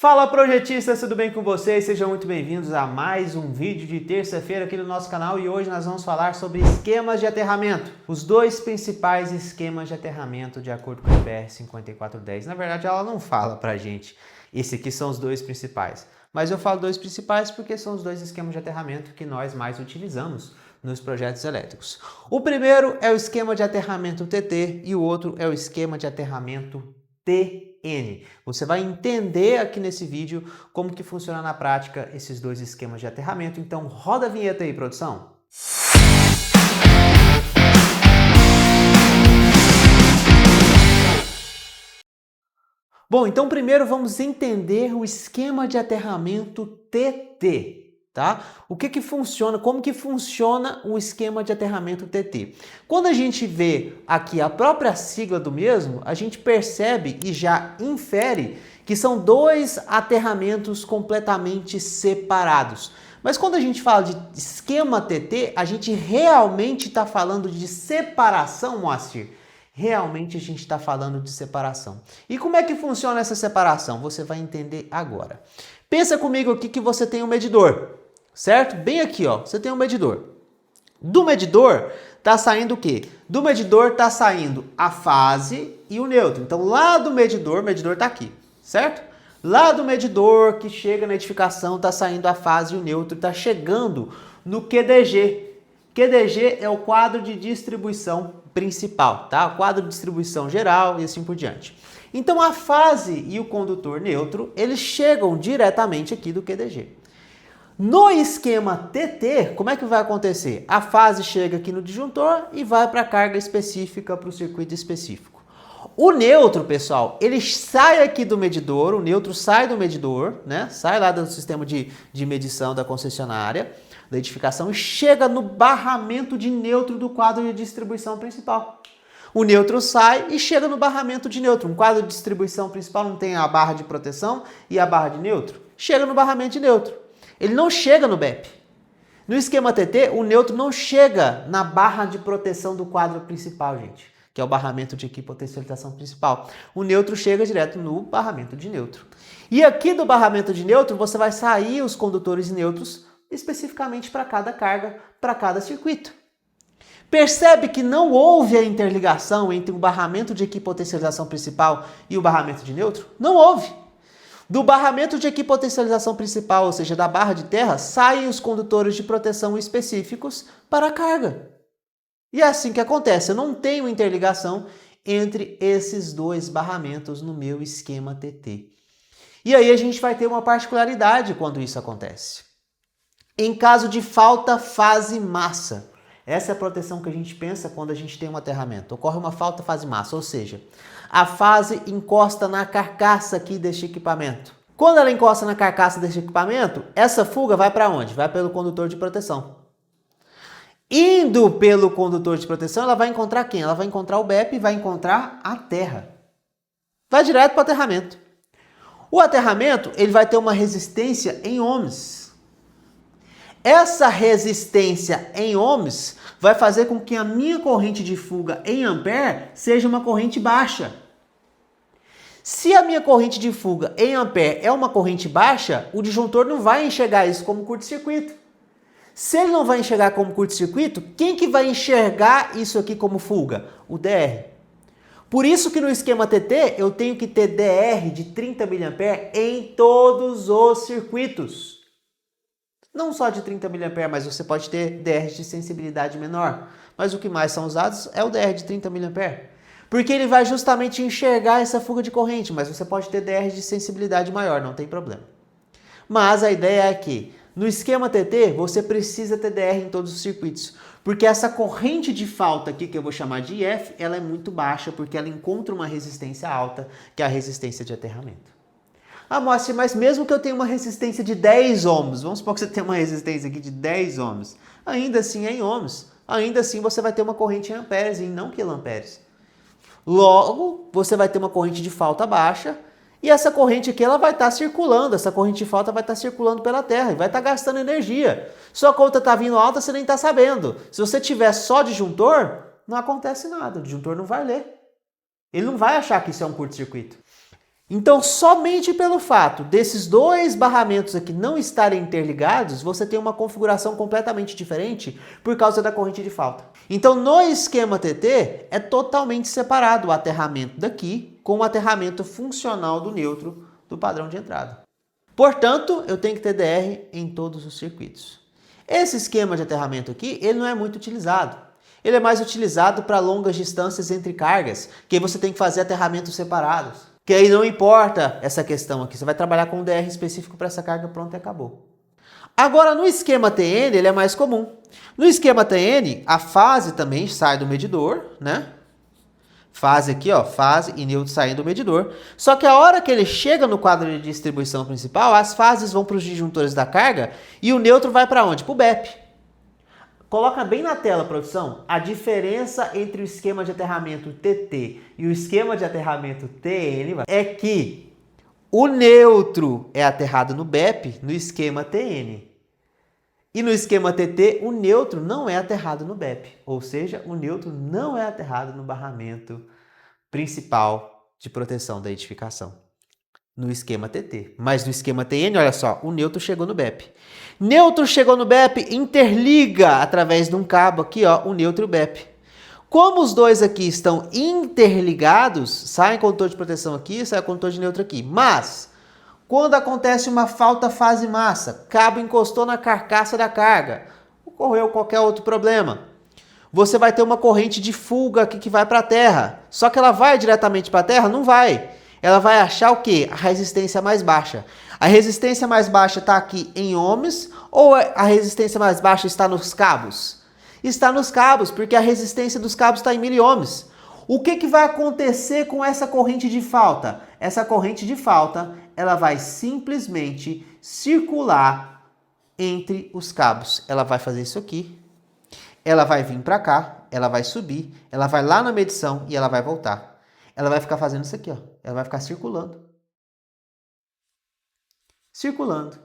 Fala projetistas, tudo bem com vocês? Sejam muito bem-vindos a mais um vídeo de terça-feira aqui no nosso canal e hoje nós vamos falar sobre esquemas de aterramento. Os dois principais esquemas de aterramento de acordo com a IBR 5410. Na verdade ela não fala pra gente, esses aqui são os dois principais. Mas eu falo dois principais porque são os dois esquemas de aterramento que nós mais utilizamos nos projetos elétricos. O primeiro é o esquema de aterramento TT e o outro é o esquema de aterramento TN. Você vai entender aqui nesse vídeo como que funciona na prática esses dois esquemas de aterramento. Então roda a vinheta aí, produção. Bom, então primeiro vamos entender o esquema de aterramento TT. Tá? O que funciona, como que funciona o esquema de aterramento TT? Quando a gente vê aqui a própria sigla do mesmo, a gente percebe e já infere que são dois aterramentos completamente separados. Mas quando a gente fala de esquema TT, a gente realmente está falando de separação, Moacir? Realmente a gente está falando de separação. E como é que funciona essa separação? Você vai entender agora. Pensa comigo aqui que você tem um medidor. Certo? Bem aqui, ó, você tem um medidor. Do medidor está saindo o quê? Do medidor está saindo a fase e o neutro. Então, lá do medidor, o medidor está aqui, certo? Lá do medidor que chega na edificação está saindo a fase e o neutro, está chegando no QDG. QDG é o quadro de distribuição principal, tá? O quadro de distribuição geral e assim por diante. Então, a fase e o condutor neutro, eles chegam diretamente aqui do QDG. No esquema TT, como é que vai acontecer? A fase chega aqui no disjuntor e vai para a carga específica, para o circuito específico. O neutro, pessoal, ele sai aqui do medidor, o neutro sai do medidor, né? Sai lá do sistema de medição da concessionária, da edificação, e chega no barramento de neutro do quadro de distribuição principal. O neutro sai e chega no barramento de neutro. Um quadro de distribuição principal não tem a barra de proteção e a barra de neutro? Chega no barramento de neutro. Ele não chega no BEP. No esquema TT, o neutro não chega na barra de proteção do quadro principal, gente, que é o barramento de equipotensorialização principal. O neutro chega direto no barramento de neutro. E aqui do barramento de neutro, você vai sair os condutores neutros especificamente para cada carga, para cada circuito. Percebe que não houve a interligação entre o barramento de equipotensorialização principal e o barramento de neutro? Não houve. Do barramento de equipotensorialização principal, ou seja, da barra de terra, saem os condutores de proteção específicos para a carga. E é assim que acontece. Eu não tenho interligação entre esses dois barramentos no meu esquema TT. E aí a gente vai ter uma particularidade quando isso acontece. Em caso de falta fase-massa, essa é a proteção que a gente pensa quando a gente tem um aterramento. Ocorre uma falta fase-massa, ou seja, a fase encosta na carcaça aqui deste equipamento. Quando ela encosta na carcaça deste equipamento, essa fuga vai para onde? Vai pelo condutor de proteção. Indo pelo condutor de proteção, ela vai encontrar quem? Ela vai encontrar o BEP e vai encontrar a terra. Vai direto para o aterramento. O aterramento ele vai ter uma resistência em ohms. Essa resistência em ohms vai fazer com que a minha corrente de fuga em ampere seja uma corrente baixa. Se a minha corrente de fuga em ampere é uma corrente baixa, o disjuntor não vai enxergar isso como curto-circuito. Se ele não vai enxergar como curto-circuito, quem que vai enxergar isso aqui como fuga? O DR. Por isso que no esquema TT eu tenho que ter DR de 30 mA em todos os circuitos. Não só de 30 mA, mas você pode ter DR de sensibilidade menor. Mas o que mais são usados é o DR de 30 mA. Porque ele vai justamente enxergar essa fuga de corrente, mas você pode ter DR de sensibilidade maior, não tem problema. Mas a ideia é que no esquema TT você precisa ter DR em todos os circuitos. Porque essa corrente de falta aqui, que eu vou chamar de IF, ela é muito baixa porque ela encontra uma resistência alta, que é a resistência de aterramento. Ah, Moacir, mas mesmo que eu tenha uma resistência de 10 ohms, vamos supor que você tem uma resistência aqui de 10 ohms, ainda assim é em ohms, ainda assim você vai ter uma corrente em amperes e não quiloamperes. Logo, você vai ter uma corrente de falta baixa e essa corrente aqui ela vai estar circulando, essa corrente de falta vai estar circulando pela Terra e vai estar gastando energia. Sua conta está vindo alta, você nem está sabendo. Se você tiver só disjuntor, não acontece nada, o disjuntor não vai ler. Ele não vai achar que isso é um curto-circuito. Então, somente pelo fato desses dois barramentos aqui não estarem interligados, você tem uma configuração completamente diferente por causa da corrente de falta. Então, no esquema TT, é totalmente separado o aterramento daqui com o aterramento funcional do neutro do padrão de entrada. Portanto, eu tenho que ter DR em todos os circuitos. Esse esquema de aterramento aqui, ele não é muito utilizado. Ele é mais utilizado para longas distâncias entre cargas, que aí você tem que fazer aterramentos separados. Que aí não importa essa questão aqui, você vai trabalhar com um DR específico para essa carga, pronto e acabou. Agora, no esquema TN, ele é mais comum. No esquema TN, a fase também sai do medidor, né? Fase aqui, ó, fase e neutro saem do medidor. Só que a hora que ele chega no quadro de distribuição principal, as fases vão para os disjuntores da carga e o neutro vai para onde? Para o BEP. Coloca bem na tela, produção, a diferença entre o esquema de aterramento TT e o esquema de aterramento TN é que o neutro é aterrado no BEP no esquema TN. E no esquema TT, o neutro não é aterrado no BEP, ou seja, o neutro não é aterrado no barramento principal de proteção da edificação. No esquema TT. Mas no esquema TN, olha só, o neutro chegou no BEP. Neutro chegou no BEP, interliga através de um cabo aqui, ó, o neutro e o BEP. Como os dois aqui estão interligados, sai condutor de proteção aqui, sai condutor de neutro aqui. Mas, quando acontece uma falta fase-massa, cabo encostou na carcaça da carga, ocorreu qualquer outro problema, você vai ter uma corrente de fuga aqui que vai para a terra. Só que ela vai diretamente para a terra? Não vai. Ela vai achar o quê? A resistência mais baixa. A resistência mais baixa está aqui em ohms ou a resistência mais baixa está nos cabos? Está nos cabos, porque a resistência dos cabos está em miliohms. O que vai acontecer com essa corrente de falta? Essa corrente de falta, ela vai simplesmente circular entre os cabos. Ela vai fazer isso aqui, ela vai vir para cá, ela vai subir, ela vai lá na medição e ela vai voltar. Ela vai ficar fazendo isso aqui, ó. Ela vai ficar circulando. Circulando.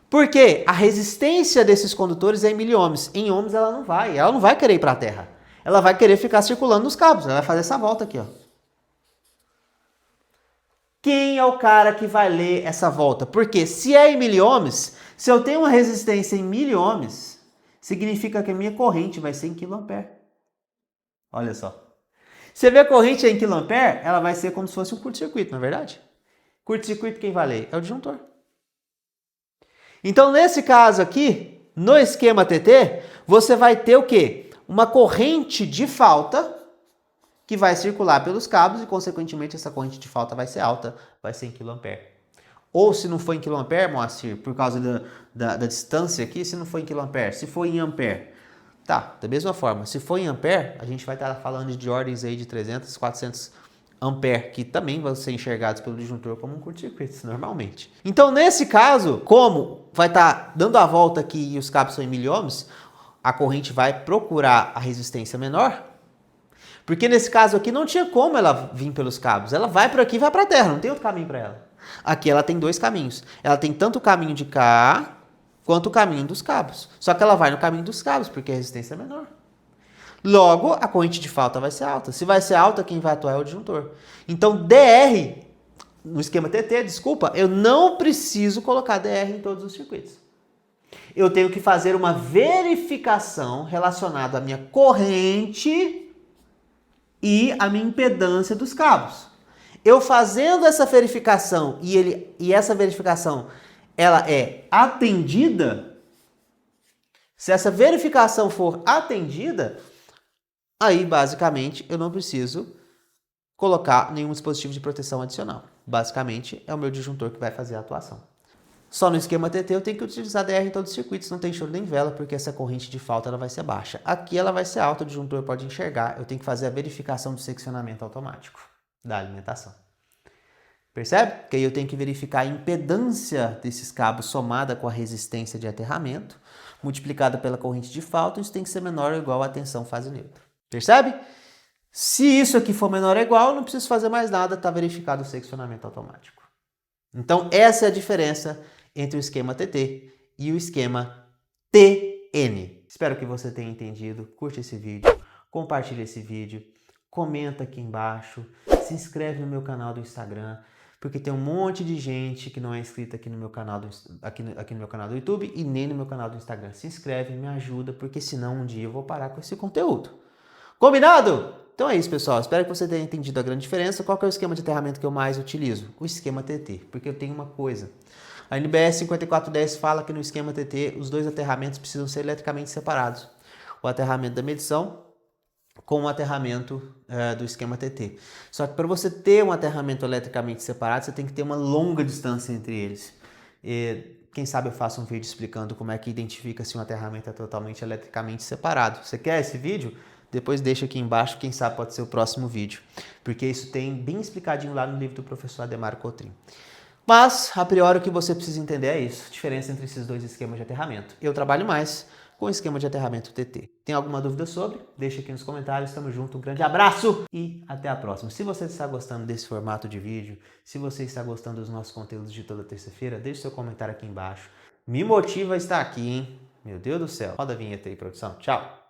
Porque a resistência desses condutores é em miliohms. Em ohms ela não vai querer ir para a Terra. Ela vai querer ficar circulando nos cabos. Ela vai fazer essa volta aqui, ó. Quem é o cara que vai ler essa volta? Porque se é em miliohms, se eu tenho uma resistência em miliohms, significa que a minha corrente vai ser em kA. Olha só. Você vê a corrente em kA, ela vai ser como se fosse um curto-circuito, não é verdade? Curto-circuito quem vai ler? É o disjuntor. Então, nesse caso aqui, no esquema TT, você vai ter o quê? Uma corrente de falta que vai circular pelos cabos e, consequentemente, essa corrente de falta vai ser alta, vai ser em kA. Ou se não for em kA, Moacir, por causa da distância aqui, se não for em kA, se for em ampere. Tá, da mesma forma, se for em ampere, a gente vai estar falando de ordens aí de 300, 400 ampere, que também vão ser enxergados pelo disjuntor como um curto-circuito, normalmente. Então, nesse caso, como vai estar dando a volta aqui e os cabos são em miliohms, a corrente vai procurar a resistência menor, porque nesse caso aqui não tinha como ela vir pelos cabos. Ela vai por aqui e vai para a terra, não tem outro caminho para ela. Aqui ela tem dois caminhos. Ela tem tanto o caminho de cá quanto o caminho dos cabos. Só que ela vai no caminho dos cabos, porque a resistência é menor. Logo, a corrente de falta vai ser alta. Se vai ser alta, quem vai atuar é o disjuntor. Então, DR, no esquema TT, desculpa, eu não preciso colocar DR em todos os circuitos. Eu tenho que fazer uma verificação relacionada à minha corrente e à minha impedância dos cabos. Eu fazendo essa verificação e essa verificação ela é atendida, se essa verificação for atendida, aí basicamente eu não preciso colocar nenhum dispositivo de proteção adicional. Basicamente é o meu disjuntor que vai fazer a atuação. Só no esquema TT eu tenho que utilizar DR em todos os circuitos, não tem choro nem vela, porque essa corrente de falta ela vai ser baixa. Aqui ela vai ser alta, o disjuntor pode enxergar, eu tenho que fazer a verificação do seccionamento automático da alimentação. Percebe? Que aí eu tenho que verificar a impedância desses cabos somada com a resistência de aterramento, multiplicada pela corrente de falta, isso tem que ser menor ou igual à tensão fase neutra. Percebe? Se isso aqui for menor ou igual, não preciso fazer mais nada, está verificado o seccionamento automático. Então, essa é a diferença entre o esquema TT e o esquema TN. Espero que você tenha entendido. Curte esse vídeo, compartilhe esse vídeo, comenta aqui embaixo. se inscreve no meu canal do Instagram, porque tem um monte de gente que não é inscrita aqui no meu canal aqui no meu canal do YouTube e nem no meu canal do Instagram. Se inscreve, me ajuda, porque senão um dia eu vou parar com esse conteúdo. Combinado? Então é isso, pessoal. Espero que você tenha entendido a grande diferença. Qual que é o esquema de aterramento que eu mais utilizo? O esquema TT, porque eu tenho uma coisa. A NBS 5410 fala que no esquema TT os dois aterramentos precisam ser eletricamente separados. O aterramento da medição com o aterramento do esquema TT. Só que para você ter um aterramento eletricamente separado, você tem que ter uma longa distância entre eles. Quem sabe eu faço um vídeo explicando como é que identifica se um aterramento é totalmente eletricamente separado. Você quer esse vídeo? Depois deixa aqui embaixo, quem sabe pode ser o próximo vídeo. Porque isso tem bem explicadinho lá no livro do professor Ademar Cotrim. Mas, a priori, o que você precisa entender é isso. A diferença entre esses dois esquemas de aterramento. Eu trabalho mais com o esquema de aterramento TT. Tem alguma dúvida sobre? Deixa aqui nos comentários. Tamo junto, um grande abraço e até a próxima. Se você está gostando desse formato de vídeo, se você está gostando dos nossos conteúdos de toda terça-feira, deixe seu comentário aqui embaixo. Me motiva a estar aqui, hein? Meu Deus do céu. Roda a vinheta aí, produção. Tchau!